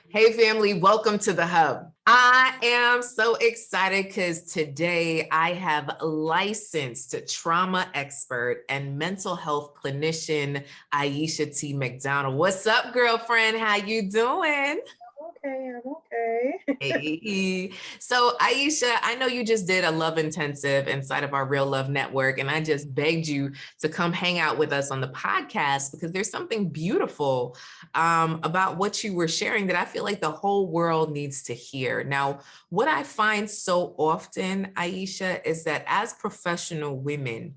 Hey family, welcome to the Hub. I am so excited because today I have licensed trauma expert and mental health clinician Aisha T. McDonald. What's up, girlfriend? How you doing? I'm okay. Hey. So Aisha, I know you just did a love intensive inside of our Real Love Network, and I just begged you to come hang out with us on the podcast because there's something beautiful about what you were sharing that I feel like the whole world needs to hear. Now, what I find so often, Aisha, is that as professional women,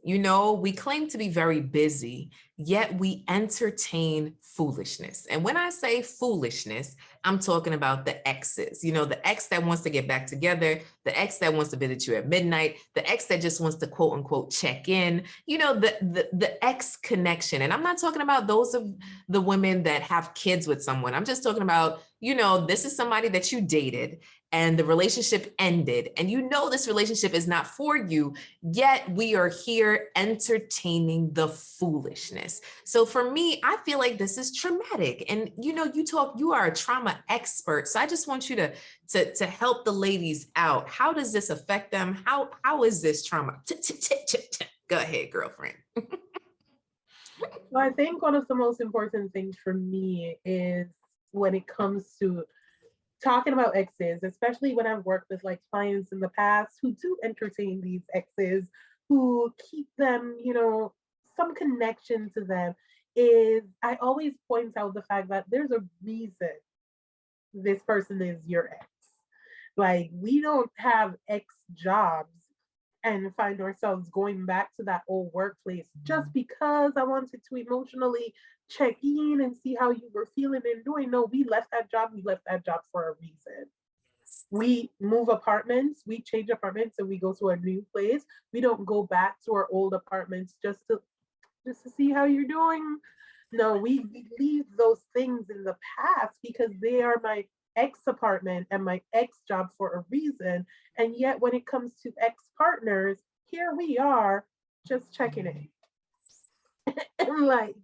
we claim to be very busy, yet we entertain foolishness. And when I say foolishness, I'm talking about the exes, the ex that wants to get back together, the ex that wants to visit you at midnight, the ex that just wants to quote unquote check in, the ex connection. And I'm not talking about those of the women that have kids with someone. I'm just talking about, this is somebody that you dated and the relationship ended, and this relationship is not for you, yet we are here entertaining the foolishness. So for me, I feel like this is traumatic. And you are a trauma expert. So I just want you to help the ladies out. How does this affect them? How is this trauma? Go ahead, girlfriend. Well, I think one of the most important things for me is when it comes to talking about exes, especially when I've worked with like clients in the past who do entertain these exes, who keep them, some connection to them, is I always point out the fact that there's a reason this person is your ex. Like, we don't have ex jobs and find ourselves going back to that old workplace just because I wanted to emotionally check in and see how you were feeling and doing. No, we left that job. We left that job for a reason. We move apartments, we change apartments, and we go to a new place. We don't go back to our old apartments just to see how you're doing. No, we leave those things in the past because they are my ex apartment and my ex job for a reason. And yet, when it comes to ex partners, here we are just checking in. And like,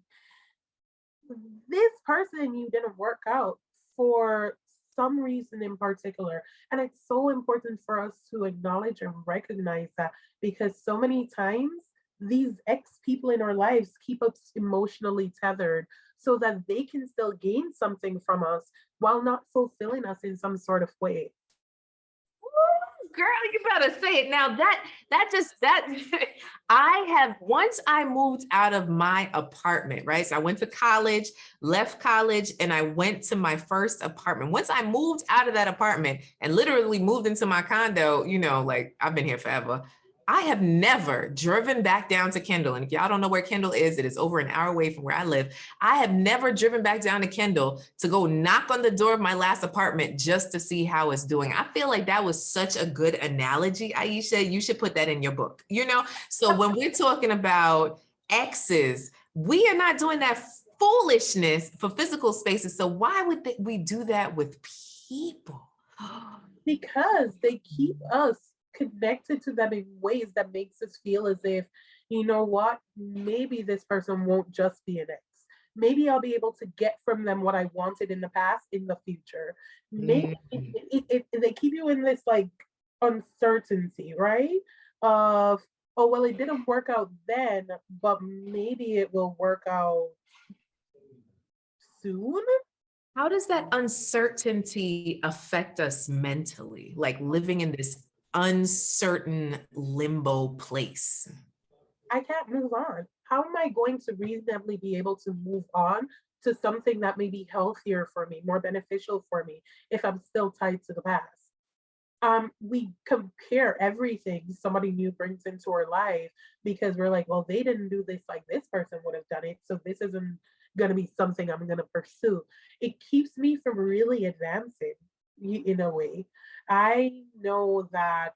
this person you didn't work out for some reason in particular. And it's so important for us to acknowledge and recognize that, because so many times these ex people in our lives keep us emotionally tethered so that they can still gain something from us while not fulfilling us in some sort of way. Girl, you better say it now. That I have, once I moved out of my apartment, right? So I went to college, left college, and I went to my first apartment. Once I moved out of that apartment and literally moved into my condo, like I've been here forever. I have never driven back down to Kendall. And if y'all don't know where Kendall is, it is over an hour away from where I live. I have never driven back down to Kendall to go knock on the door of my last apartment just to see how it's doing. I feel like that was such a good analogy, Aisha. You should put that in your book, So when we're talking about exes, we are not doing that foolishness for physical spaces. So why would we do that with people? Because they keep us connected to them in ways that makes us feel as if, you know what, maybe this person won't just be an ex. Maybe I'll be able to get from them what I wanted in the past in the future. Maybe they keep you in this like uncertainty, right? Of, oh, well, it didn't work out then, but maybe it will work out soon. How does that uncertainty affect us mentally, like living in this uncertain limbo place? I can't move on. How am I going to reasonably be able to move on to something that may be healthier for me, more beneficial for me, if I'm still tied to the past? We compare everything somebody new brings into our life because we're like, well, they didn't do this like this person would have done it. So this isn't going to be something I'm going to pursue. It keeps me from really advancing in a way. I know that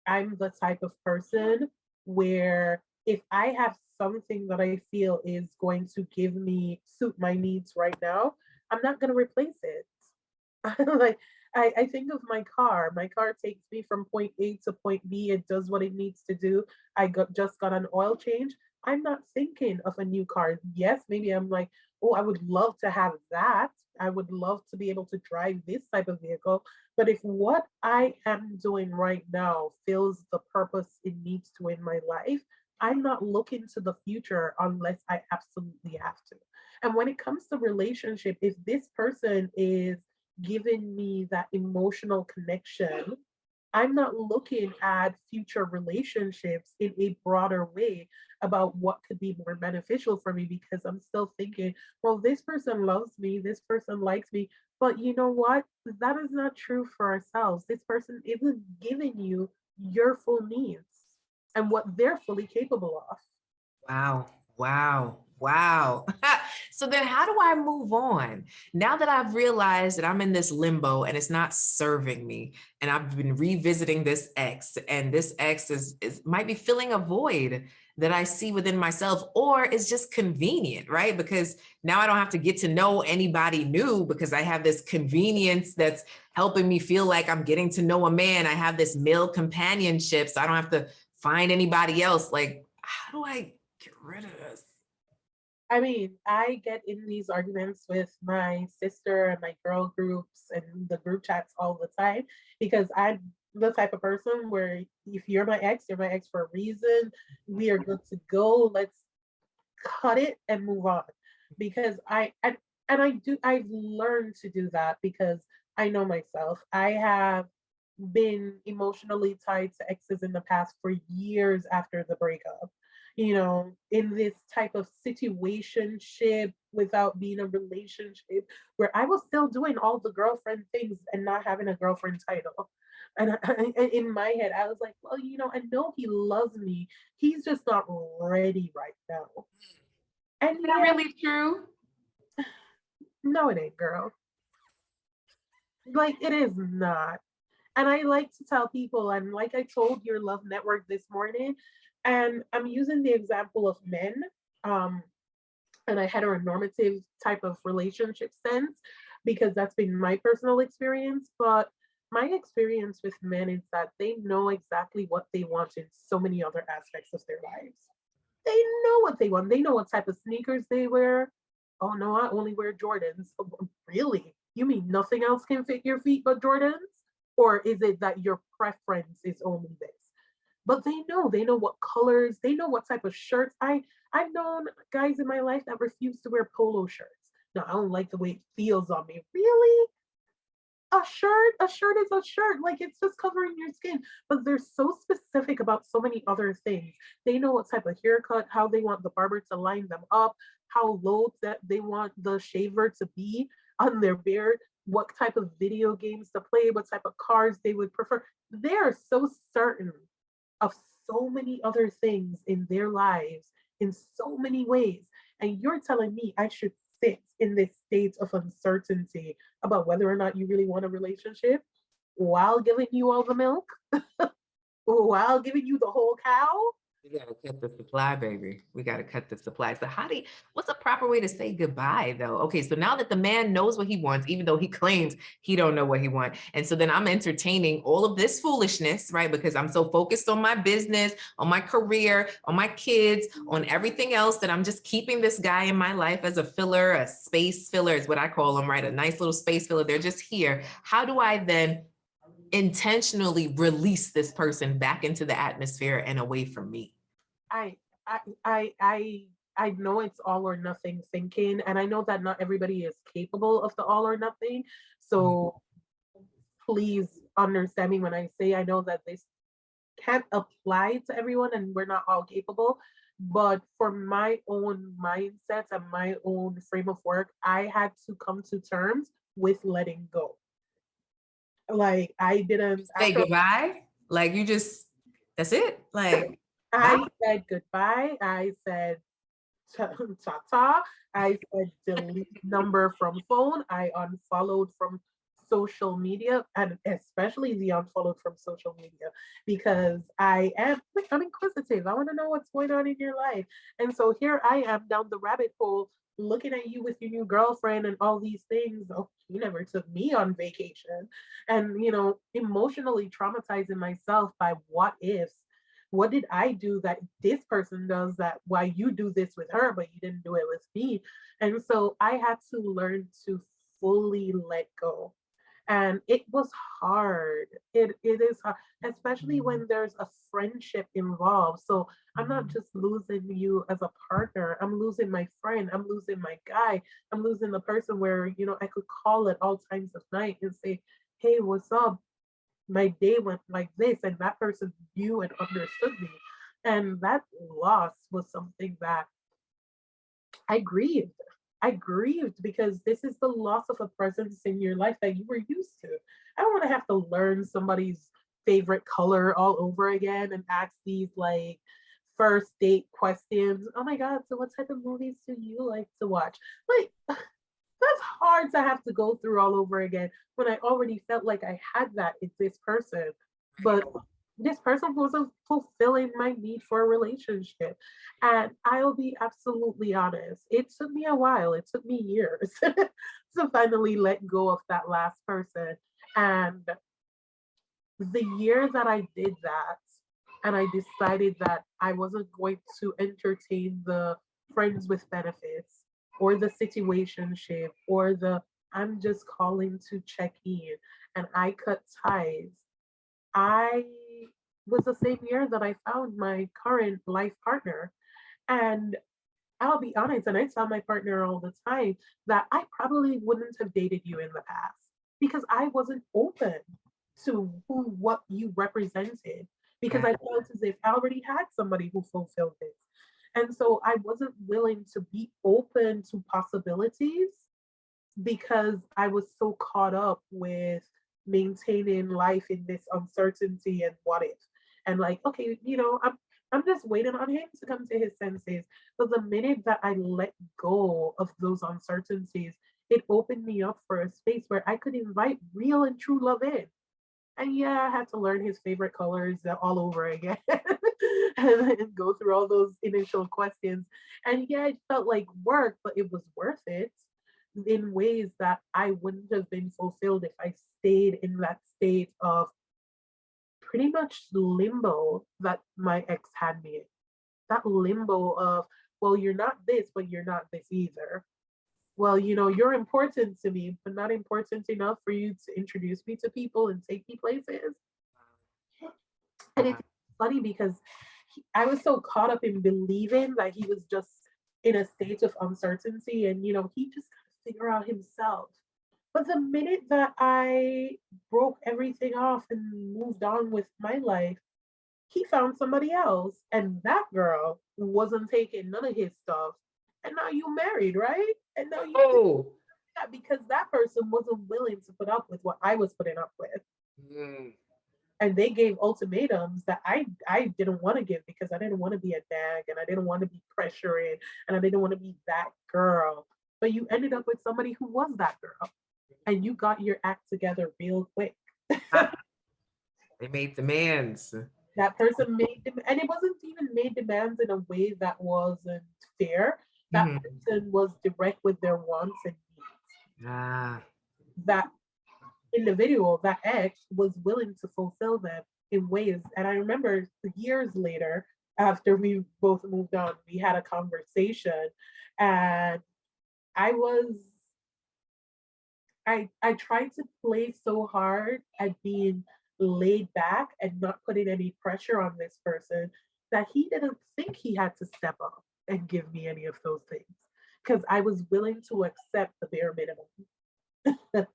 I'm the type of person where if I have something that I feel is going to give me suit my needs right now, I'm not going to replace it. Like, I think of my car. My car takes me from point A to point B. It does what it needs to do. Just got an oil change. I'm not thinking of a new car. Yes, maybe I'm like, oh, I would love to have that, I would love to be able to drive this type of vehicle. But if what I am doing right now fills the purpose it needs to in my life, I'm not looking to the future unless I absolutely have to. And when it comes to relationship, if this person is giving me that emotional connection, I'm not looking at future relationships in a broader way about what could be more beneficial for me, because I'm still thinking, well, this person loves me, this person likes me. But you know what? That is not true for ourselves. This person isn't giving you your full needs and what they're fully capable of. Wow. Wow. Wow. So then how do I move on? Now that I've realized that I'm in this limbo and it's not serving me, and I've been revisiting this ex, and this ex is might be filling a void that I see within myself, or it's just convenient, right? Because now I don't have to get to know anybody new because I have this convenience that's helping me feel like I'm getting to know a man. I have this male companionship, so I don't have to find anybody else. Like, how do I get rid of this? I mean, I get in these arguments with my sister and my girl groups and the group chats all the time, because I'm the type of person where if you're my ex for a reason. We are good to go. Let's cut it and move on. Because I've learned to do that because I know myself. I have been emotionally tied to exes in the past for years after the breakup. In this type of situationship without being a relationship, where I was still doing all the girlfriend things and not having a girlfriend title. And in my head, I was like, well, I know he loves me. He's just not ready right now. And Is that yeah, really true? no, it ain't, girl. Like, it is not. And I like to tell people, and like I told your love network this morning, and I'm using the example of men, um, and a heteronormative type of relationship sense, because that's been my personal experience. But my experience with men is that they know exactly what they want in so many other aspects of their lives. They know what they want. They know what type of sneakers they wear. Oh no, I only wear Jordans. Oh, really? You mean nothing else can fit your feet but Jordans? Or is it that your preference is only this? But they know what colors, they know what type of shirts. I've known guys in my life that refuse to wear polo shirts. No, I don't like the way it feels on me. Really? A shirt is a shirt. Like, it's just covering your skin. But they're so specific about so many other things. They know what type of haircut, how they want the barber to line them up, how low that they want the shaver to be on their beard, what type of video games to play, what type of cars they would prefer. They're so certain of so many other things in their lives in so many ways. And you're telling me I should sit in this state of uncertainty about whether or not you really want a relationship while giving you all the milk, while giving you the whole cow? We gotta cut the supply, baby. We gotta cut the supply. So what's a proper way to say goodbye though? Okay, so now that the man knows what he wants, even though he claims he don't know what he wants. And so then I'm entertaining all of this foolishness, right? Because I'm so focused on my business, on my career, on my kids, on everything else, that I'm just keeping this guy in my life as a filler, a space filler is what I call them, right? A nice little space filler. They're just here. How do I then intentionally release this person back into the atmosphere and away from me? I I I I I know it's all or nothing thinking, and I know that not everybody is capable of the all or nothing. So please understand me when I say I know that this can't apply to everyone and we're not all capable. But for my own mindsets and my own frame of work, I had to come to terms with letting go. Like, I didn't, Say after goodbye. Like you just, that's it. Like, bye. I said goodbye, I said ta ta. I said delete number from phone. I unfollowed from social media, and especially the unfollowed from social media, because I'm inquisitive. I want to know what's going on in your life. And so here I am down the rabbit hole looking at you with your new girlfriend and all these things. Oh, you never took me on vacation. And emotionally traumatizing myself by what ifs. What did I do that this person does, that why you do this with her but you didn't do it with me? And so I had to learn to fully let go. And it was hard. It is hard, especially when there's a friendship involved. So I'm not just losing you as a partner. I'm losing my friend. I'm losing my guy. I'm losing the person where, I could call at all times of night and say, hey, what's up? My day went like this, and that person knew and understood me. And that loss was something that I grieved. I grieved because this is the loss of a presence in your life that you were used to. I don't want to have to learn somebody's favorite color all over again and ask these like first date questions. Oh my God, so what type of movies do you like to watch? Like, that's hard to have to go through all over again when I already felt like I had that in this person. But this person wasn't fulfilling my need for a relationship. And I'll be absolutely honest, it took me a while, it took me years to finally let go of that last person. And the year that I did that, and I decided that I wasn't going to entertain the friends with benefits or the situationship or the I'm just calling to check in, and I cut ties. I was the same year that I found my current life partner. And I'll be honest, and I tell my partner all the time that I probably wouldn't have dated you in the past because I wasn't open to what you represented, because I felt as if I already had somebody who fulfilled this. And so I wasn't willing to be open to possibilities because I was so caught up with maintaining life in this uncertainty and what if. And like, okay, I'm just waiting on him to come to his senses. But the minute that I let go of those uncertainties, it opened me up for a space where I could invite real and true love in. And yeah, I had to learn his favorite colors all over again and go through all those initial questions. And yeah, it felt like work, but it was worth it in ways that I wouldn't have been fulfilled if I stayed in that state of pretty much limbo that my ex had me in. That limbo of, well, you're not this, but you're not this either. Well, you're important to me, but not important enough for you to introduce me to people and take me places. And it's funny because I was so caught up in believing that he was just in a state of uncertainty and, he just got to figure out himself. But the minute that I broke everything off and moved on with my life, he found somebody else. And that girl wasn't taking none of his stuff. And now you married, right? And now you that because that person wasn't willing to put up with what I was putting up with. And they gave ultimatums that I didn't want to give because I didn't want to be a nag and I didn't want to be pressuring and I didn't want to be that girl. But you ended up with somebody who was that girl and you got your act together real quick. They made demands. That person made them, and it wasn't even made demands in a way that wasn't fair. That person was direct with their wants and needs. That individual, that ex, was willing to fulfill them in ways. And I remember years later, after we both moved on, we had a conversation, and I tried to play so hard at being laid back and not putting any pressure on this person that he didn't think he had to step up and give me any of those things because I was willing to accept the bare minimum.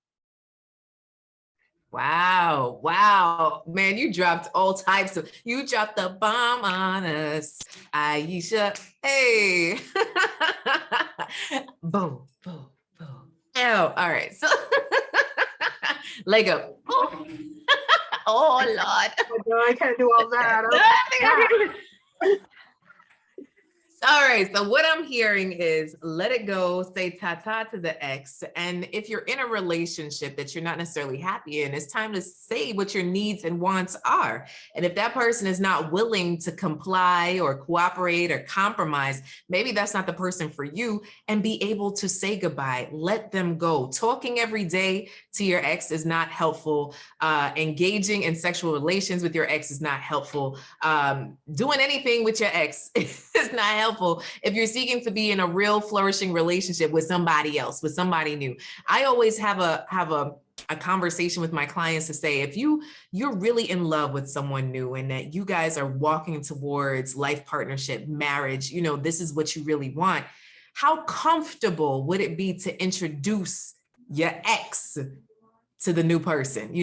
Wow. Man, you dropped all types of, you dropped the bomb on us, Aisha. Hey. Boom. Oh, all right. So Lego. Oh Lord. No, I can't do all that. All right. So what I'm hearing is let it go, say ta-ta to the ex. And if you're in a relationship that you're not necessarily happy in, it's time to say what your needs and wants are. And if that person is not willing to comply or cooperate or compromise, maybe that's not the person for you, and be able to say goodbye, let them go. Talking every day to your ex is not helpful. Engaging in sexual relations with your ex is not helpful. Doing anything with your ex is not helpful if you're seeking to be in a real flourishing relationship with somebody else, with somebody new. I always have a conversation with my clients to say, if you're really in love with someone new and that you guys are walking towards life partnership, marriage, this is what you really want, how comfortable would it be to introduce your ex to the new person,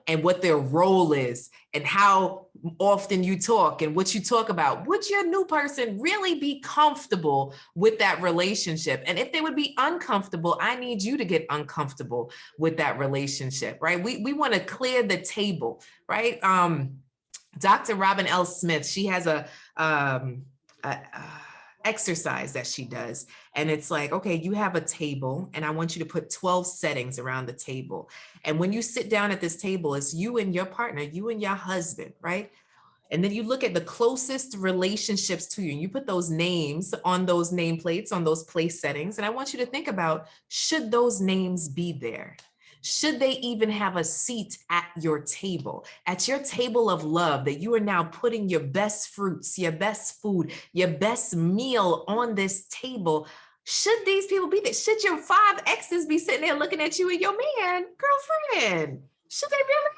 and what their role is and how often you talk and what you talk about? Would your new person really be comfortable with that relationship? And if they would be uncomfortable, I need you to get uncomfortable with that relationship, right? We want to clear the table, right? Dr. Robin L. Smith, she has a exercise that she does. And it's like, okay, you have a table and I want you to put 12 settings around the table. And when you sit down at this table, it's you and your partner, you and your husband, right? And then you look at the closest relationships to you and you put those names on those nameplates, on those place settings. And I want you to think about, should those names be there? Should they even have a seat at your table of love, that you are now putting your best fruits, your best food, your best meal on this table? Should these people be there? Should your 5 exes be sitting there looking at you and your girlfriend? Should they really?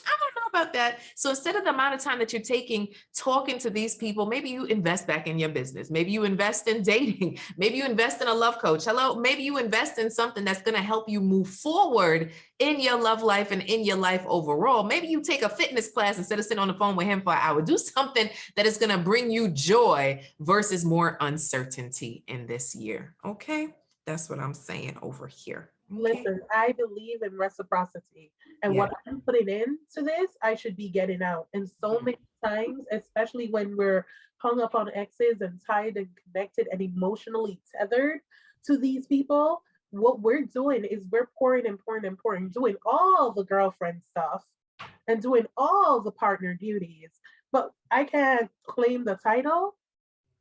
I don't know about that. So instead of the amount of time that you're taking talking to these people, maybe you invest back in your business. Maybe you invest in dating. Maybe you invest in a love coach. Maybe you invest in something that's going to help you move forward in your love life and in your life overall. Maybe you take a fitness class instead of sitting on the phone with him for an hour. Do something that is going to bring you joy versus more uncertainty in this year. Okay, that's what I'm saying over here. Okay. Listen, I believe in reciprocity. And what I'm putting into this, I should be getting out. And so many times, especially when we're hung up on exes and tied and connected and emotionally tethered to these people, what we're doing is we're pouring and pouring and pouring, doing all the girlfriend stuff and doing all the partner duties. But I can't claim the title.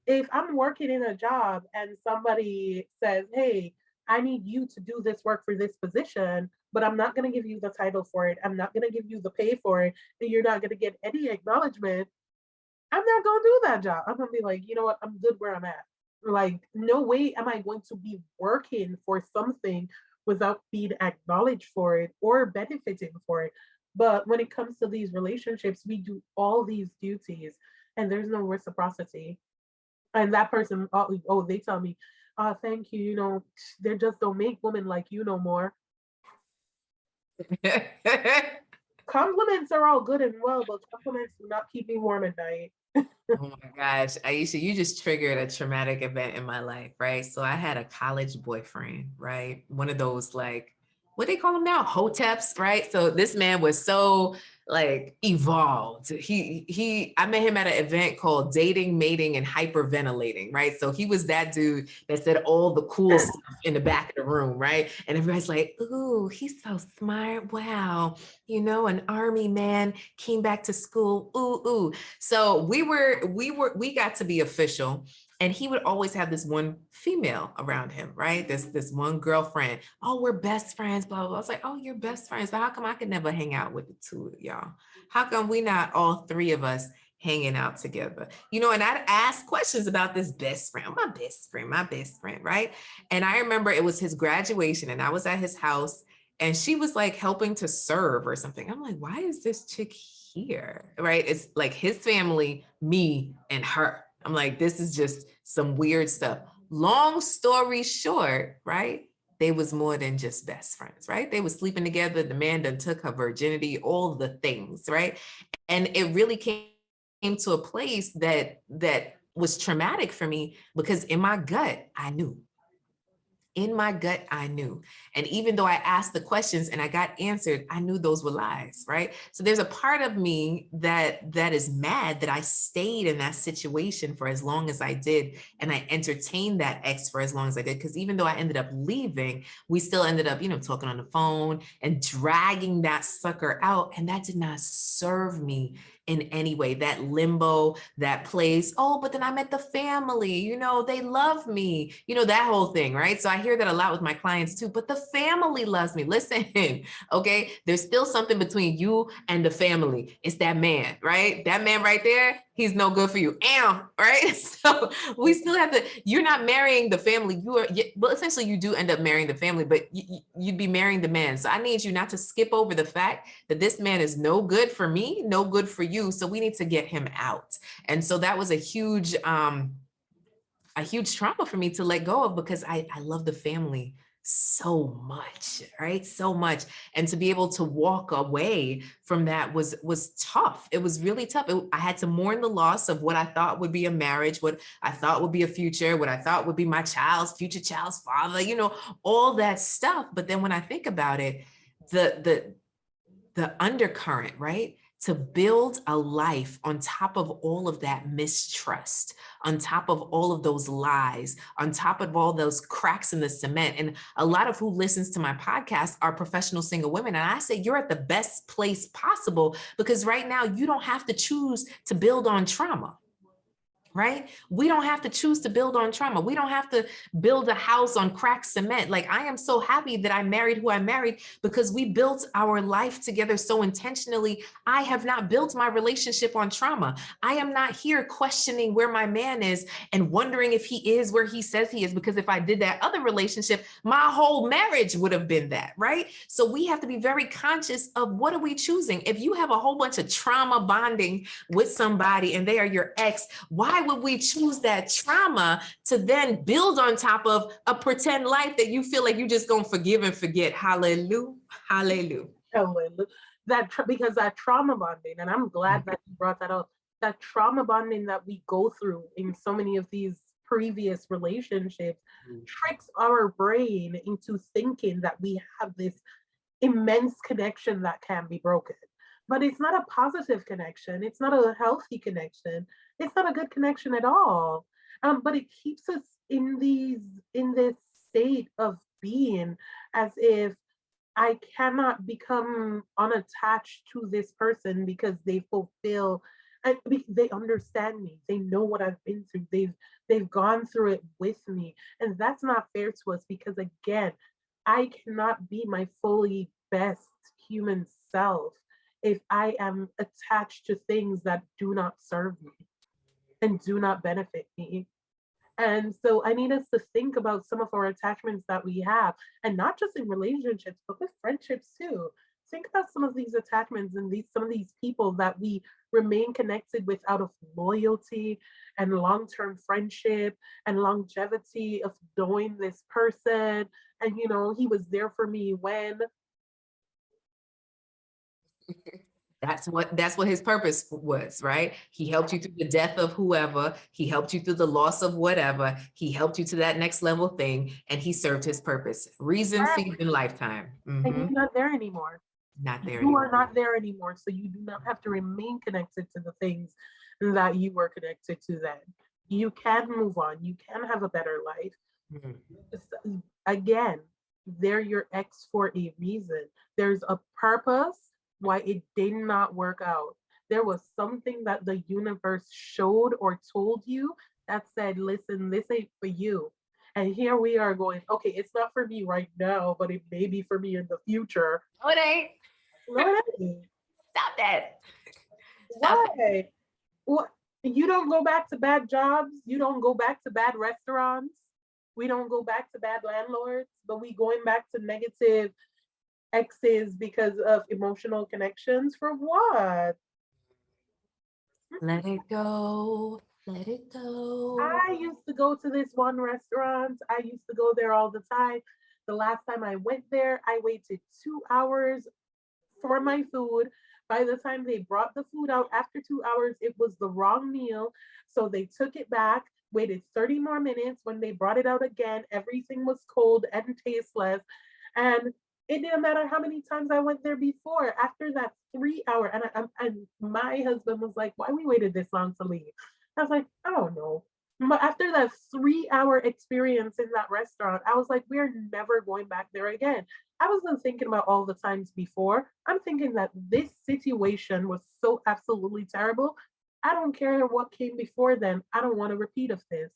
If I'm working in a job and somebody says, hey, I need you to do this work for this position, but I'm not going to give you the title for it. I'm not going to give you the pay for it. And you're not going to get any acknowledgement. I'm not going to do that job. I'm going to be like, you know what? I'm good where I'm at. Like, no way am I going to be working for something without being acknowledged for it or benefiting for it. But when it comes to these relationships, we do all these duties and there's no reciprocity. And that person, they tell me, thank you, they just don't make women like you no more. Compliments are all good and well, but compliments do not keep me warm at night. Oh my gosh, Aisha, you just triggered a traumatic event in my life, right? So I had a college boyfriend, right? One of those, like, what they call them now? Hoteps, right? So this man was so evolved. I met him at an event called Dating, Mating, and Hyperventilating, right? So he was that dude that said all the cool stuff in the back of the room, right? And everybody's like, ooh, he's so smart. Wow. An army man came back to school. Ooh, ooh. So we got to be official. And he would always have this one female around him, right? This one girlfriend. Oh, we're best friends, blah, blah, blah. I was like, oh, you're best friends. So how come I could never hang out with the two of y'all? How come we not all 3 of us hanging out together? And I'd ask questions about this best friend, my best friend, right? And I remember it was his graduation and I was at his house and she was like helping to serve or something. I'm like, why is this chick here, right? It's like his family, me, and her. I'm like, this is just some weird stuff. Long story short, right? They was more than just best friends, right? They was sleeping together. The man done took her virginity, all the things, right? And it really came to a place that was traumatic for me because in my gut, I knew. And even though I asked the questions and I got answered, I knew those were lies, right? So there's a part of me that is mad that I stayed in that situation for as long as I did. And I entertained that ex for as long as I did. Because even though I ended up leaving, we still ended up, talking on the phone and dragging that sucker out. And that did not serve me in any way, that limbo, that place. Oh, but then I met the family, they love me, that whole thing, right? So I hear that a lot with my clients too, but the family loves me. Listen, okay, there's still something between you and the family. It's that man, right? That man right there, he's no good for you. Right? So we still have to, you're not marrying the family. Well, essentially you do end up marrying the family, but you'd be marrying the man. So I need you not to skip over the fact that this man is no good for me, no good for you. So we need to get him out. And so that was a huge trauma for me to let go of, because I love the family so much, right? So much. And to be able to walk away from that was tough. It was really tough. I had to mourn the loss of what I thought would be a marriage, what I thought would be a future, what I thought would be my future child's father, all that stuff. But then when I think about it, the undercurrent, right? To build a life on top of all of that mistrust, on top of all of those lies, on top of all those cracks in the cement. And a lot of who listens to my podcast are professional single women. And I say, you're at the best place possible, because right now you don't have to choose to build on trauma. Right? We don't have to choose to build on trauma. We don't have to build a house on cracked cement. Like, I am so happy that I married who I married, because we built our life together so intentionally. I have not built my relationship on trauma. I am not here questioning where my man is and wondering if he is where he says he is, because if I did that other relationship, my whole marriage would have been that, right? So we have to be very conscious of, what are we choosing? If you have a whole bunch of trauma bonding with somebody and they are your ex, why would we choose that trauma to then build on top of a pretend life that you feel like you just gonna forgive and forget? Hallelujah. Hallelujah. Because that trauma bonding, and I'm glad that you brought that up, that trauma bonding that we go through in so many of these previous relationships tricks our brain into thinking that we have this immense connection that can be broken. But it's not a positive connection. It's not a healthy connection. It's not a good connection at all. But it keeps us in this state of being as if I cannot become unattached to this person because they fulfill, and they understand me. They know what I've been through. They've gone through it with me, and that's not fair to us, because again, I cannot be my fully best human self if I am attached to things that do not serve me and do not benefit me. And so I need us to think about some of our attachments that we have, and not just in relationships, but with friendships too. Think about some of these attachments and some of these people that we remain connected with out of loyalty and long-term friendship and longevity of knowing this person. And he was there for me when. That's what his purpose was, right? He helped you through the death of whoever, he helped you through the loss of whatever, he helped you to that next level thing, and he served his purpose. Reason, season, lifetime. And you're not there anymore. Not there You anymore. are not there anymore. So you do not have to remain connected to the things that you were connected to then. You can move on. You can have a better life. Again, they're your ex for a reason. There's a purpose why it did not work out. There was something that the universe showed or told you that said, listen, this ain't for you. And here we are going, okay, it's not for me right now, but it may be for me in the future. No, it ain't. No, it ain't. Stop that. Why? What? You don't go back to bad jobs. You don't go back to bad restaurants. We don't go back to bad landlords, but we going back to negative exes because of emotional connections. For what? Let it go. Let it go. I used to go to this one restaurant. I used to go there all the time. The last time I went there, I waited 2 hours for my food. By the time they brought the food out after 2 hours, it was the wrong meal. So they took it back, waited 30 more minutes. When they brought it out again, everything was cold and tasteless. And it didn't matter how many times I went there before. After that 3 hour, and my husband was like, "Why we waited this long to leave?" I was like, "I don't know." But after that 3 hour experience in that restaurant, I was like, "We're never going back there again." I wasn't thinking about all the times before. I'm thinking that this situation was so absolutely terrible. I don't care what came before then. I don't want a repeat of this.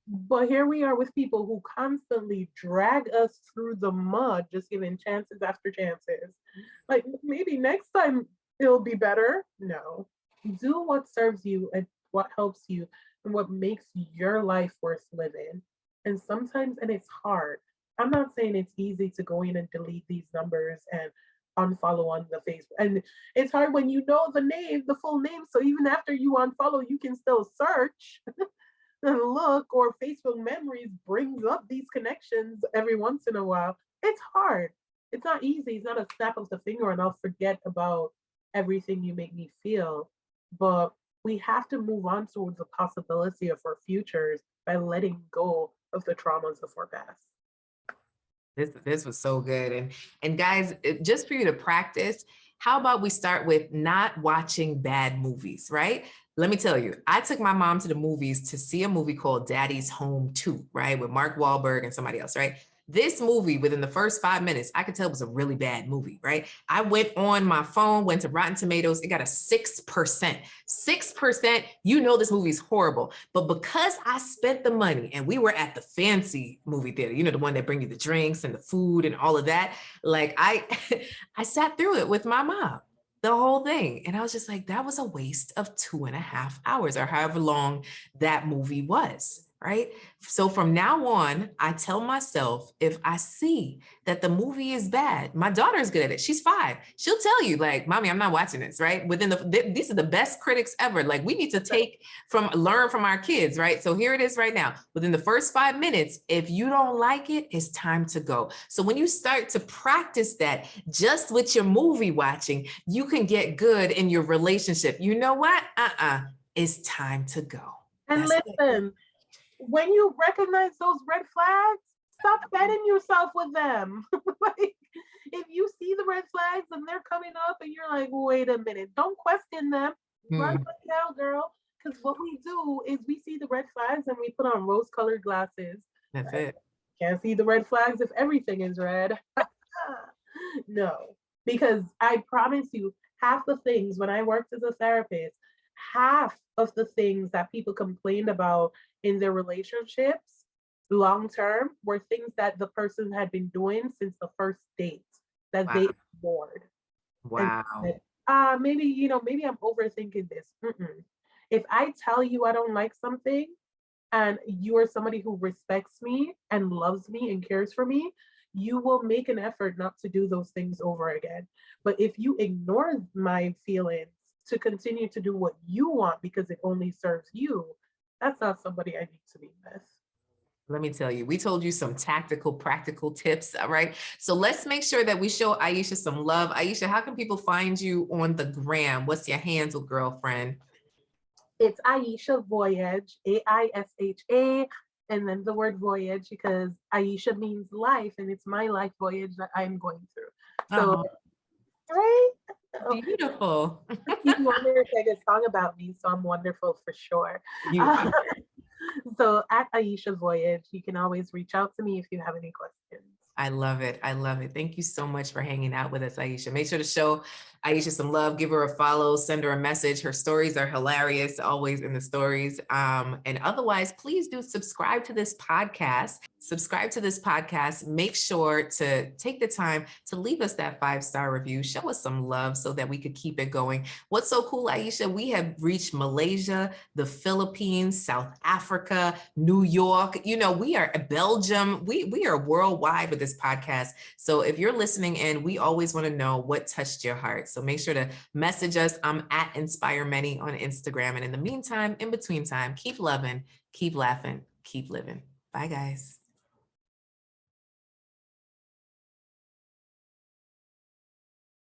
But here we are with people who constantly drag us through the mud, just giving chances after chances. Like maybe next time it'll be better. No. Do what serves you and what helps you and what makes your life worth living. And sometimes, and it's hard. I'm not saying it's easy to go in and delete these numbers and unfollow on the Facebook. And it's hard when you know the name, the full name. So even after you unfollow, you can still search and look, or Facebook memories brings up these connections every once in a while. It's hard. It's not easy. It's not a snap of the finger and I'll forget about everything you make me feel. But we have to move on towards the possibility of our futures by letting go of the traumas of our past. This was so good. And guys, just for you to practice, how about we start with not watching bad movies, right? Let me tell you, I took my mom to the movies to see a movie called Daddy's Home 2, right? With Mark Wahlberg and somebody else, right? This movie, within the first 5 minutes, I could tell it was a really bad movie, right? I went on my phone, went to Rotten Tomatoes, it got a 6%. 6%, you know this movie is horrible. But because I spent the money and we were at the fancy movie theater, you know, the one that bring you the drinks and the food and all of that, like I sat through it with my mom, the whole thing. And I was just like, that was a waste of 2.5 hours or however long that movie was, right? So from now on, I tell myself, if I see that the movie is bad, my daughter's good at it. She's 5. She'll tell you like, Mommy, I'm not watching this, right? These are the best critics ever. Like we need to learn from our kids, right? So here it is right now. Within the first 5 minutes, if you don't like it, it's time to go. So when you start to practice that just with your movie watching, you can get good in your relationship. You know what? It's time to go. And listen, when you recognize those red flags, stop betting yourself with them. Like, if you see the red flags and they're coming up and you're like, wait a minute, don't question them. Run like hell, girl. Because what we do is we see the red flags and we put on rose-colored glasses. That's it. Can't see the red flags if everything is red. No, because I promise you, half the things when I worked as a therapist, half of the things that people complained about in their relationships long term were things that the person had been doing since the first date that they ignored. Wow. And maybe, maybe I'm overthinking this. If I tell you I don't like something and you are somebody who respects me and loves me and cares for me, you will make an effort not to do those things over again. But if you ignore my feelings to continue to do what you want because it only serves you, that's not somebody I need to be with. Let me tell you, we told you some tactical, practical tips, all right? So let's make sure that we show Aisha some love. Aisha, how can people find you on the gram? What's your handle, girlfriend? It's Aisha Voyage, Aisha, and then the word voyage, because Aisha means life, and it's my life voyage that I'm going through. So, right? Beautiful. You want me to sing a song about me, so I'm wonderful for sure. So at Aisha Voyage, you can always reach out to me if you have any questions. I love it. I love it. Thank you so much for hanging out with us, Aisha. Make sure to show Aisha some love, give her a follow, send her a message. Her stories are hilarious, always in the stories. And otherwise, please do subscribe to this podcast. Make sure to take the time to leave us that 5-star review. Show us some love so that we could keep it going. What's so cool, Aisha? We have reached Malaysia, the Philippines, South Africa, New York. We are Belgium. We are worldwide with this podcast. So if you're listening in, we always want to know what touched your heart. So make sure to message us. I'm at Inspire Many on Instagram. And in the meantime, in between time, keep loving, keep laughing, keep living. Bye, guys.